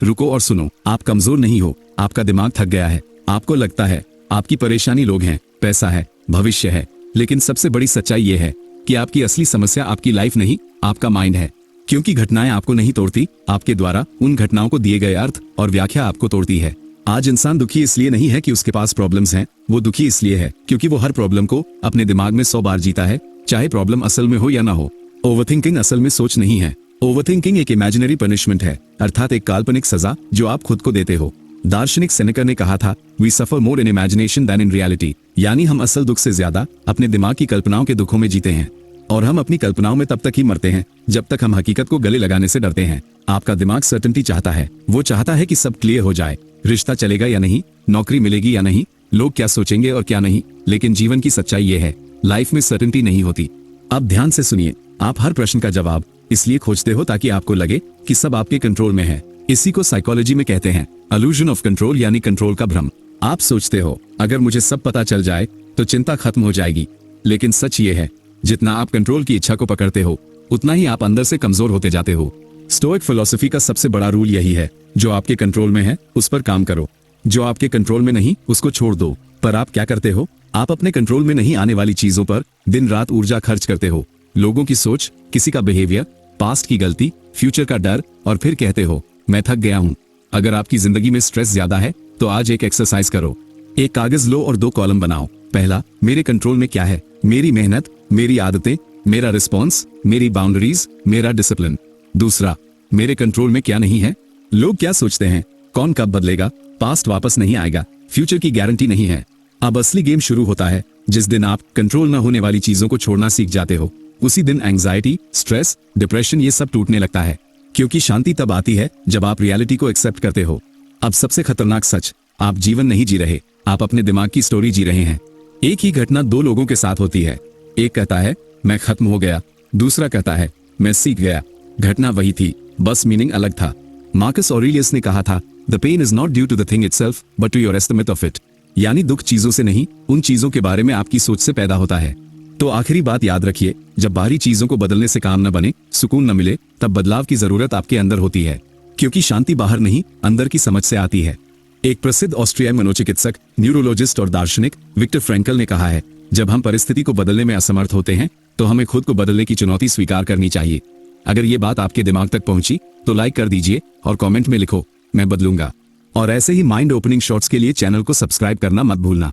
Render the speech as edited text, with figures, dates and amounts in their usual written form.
रुको और सुनो। आप कमजोर नहीं हो, आपका दिमाग थक गया है। आपको लगता है आपकी परेशानी लोग हैं, पैसा है, भविष्य है, लेकिन सबसे बड़ी सच्चाई ये है कि आपकी असली समस्या आपकी लाइफ नहीं, आपका माइंड है। क्योंकि घटनाएं आपको नहीं तोड़ती, आपके द्वारा उन घटनाओं को दिए गए अर्थ और व्याख्या आपको तोड़ती है। आज इंसान दुखी इसलिए नहीं है कि उसके पास प्रॉब्लम्स हैं, वो दुखी इसलिए है क्योंकि वो हर प्रॉब्लम को अपने दिमाग में 100 बार जीता है, चाहे प्रॉब्लम असल में हो या ना हो। ओवरथिंकिंग असल में सोच नहीं है। ओवरथिंकिंग एक इमेजिनरी पनिशमेंट है, अर्थात एक काल्पनिक सजा जो आप खुद को देते हो। दार्शनिक सेनेका ने कहा था, we suffer more in imagination than in reality, यानी हम असल दुख से ज्यादा अपने दिमाग की कल्पनाओं के दुखों में जीते हैं। और हम अपनी कल्पनाओं में तब तक ही मरते हैं जब तक हम हकीकत को गले लगाने से डरते हैं। आपका दिमाग सर्टेनिटी चाहता है, वो चाहता है कि सब क्लियर हो जाए, रिश्ता चलेगा या नहीं, नौकरी मिलेगी या नहीं, लोग क्या सोचेंगे और क्या नहीं। लेकिन जीवन की सच्चाई ये है, लाइफ में सर्टेनिटी नहीं होती। अब ध्यान से सुनिए, आप हर प्रश्न का जवाब इसलिए खोजते हो ताकि आपको लगे कि सब आपके कंट्रोल में है। इसी को साइकोलॉजी में कहते हैं इल्यूजन ऑफ कंट्रोल, यानी कंट्रोल का भ्रम। आप सोचते हो अगर मुझे सब पता चल जाए तो चिंता खत्म हो जाएगी, लेकिन सच ये है, जितना आप कंट्रोल की इच्छा को पकड़ते हो उतना ही आप अंदर से कमजोर होते जाते हो। स्टोइक फिलॉसफी का सबसे बड़ा रूल यही है, जो आपके कंट्रोल में है उस पर काम करो, जो आपके कंट्रोल में नहीं उसको छोड़ दो। पर आप क्या करते हो? आप अपने कंट्रोल में नहीं आने वाली चीजों पर दिन रात ऊर्जा खर्च करते हो। लोगों की सोच, किसी का बिहेवियर, पास्ट की गलती, फ्यूचर का डर, और फिर कहते हो मैं थक गया हूं। अगर आपकी जिंदगी में स्ट्रेस ज्यादा है तो आज एक एक्सरसाइज करो। एक कागज लो और 2 कॉलम बनाओ। पहला, मेरे कंट्रोल में क्या है, मेरी मेहनत, मेरी आदतें, मेरा रिस्पॉन्स, मेरी बाउंड्रीज, मेरा डिसिप्लिन। दूसरा, मेरे कंट्रोल में क्या नहीं है, लोग क्या सोचते हैं, कौन कब बदलेगा, पास्ट वापस नहीं आएगा, फ्यूचर की गारंटी नहीं है। अब असली गेम शुरू होता है जिस दिन आप कंट्रोल न होने वाली चीजों को छोड़ना सीख जाते हो। उसी दिन एंजाइटी, स्ट्रेस, डिप्रेशन ये सब टूटने लगता है, क्योंकि शांति तब आती है जब आप रियलिटी को एक्सेप्ट करते हो। अब सबसे खतरनाक सच, आप जीवन नहीं जी रहे, आप अपने दिमाग की स्टोरी जी रहे हैं। एक ही घटना 2 लोगों के साथ होती है। एक कहता है मैं खत्म हो गया, दूसरा कहता है मैं सीख गया। घटना वही थी, बस मीनिंग अलग था। मार्कस ऑरेलियस ने कहा था, the pain is not due to the thing itself but to your estimate of it, यानी दुख चीजों से नहीं, उन चीजों के बारे में आपकी सोच से पैदा होता है। तो आखिरी बात याद रखिए, जब बाहरी चीजों को बदलने से काम न बने, सुकून न मिले, तब बदलाव की जरूरत आपके अंदर होती है, क्योंकि शांति बाहर नहीं अंदर की समझ से आती है। एक प्रसिद्ध ऑस्ट्रियाई मनोचिकित्सक, न्यूरोलॉजिस्ट और दार्शनिक विक्टर फ्रैंकल ने कहा है, जब हम परिस्थिति को बदलने में असमर्थ होते हैं तो हमें खुद को बदलने की चुनौती स्वीकार करनी चाहिए। अगर ये बात आपके दिमाग तक पहुंची तो लाइक कर दीजिए और कमेंट में लिखो मैं बदलूंगा। और ऐसे ही माइंड ओपनिंग शॉट्स के लिए चैनल को सब्सक्राइब करना मत भूलना।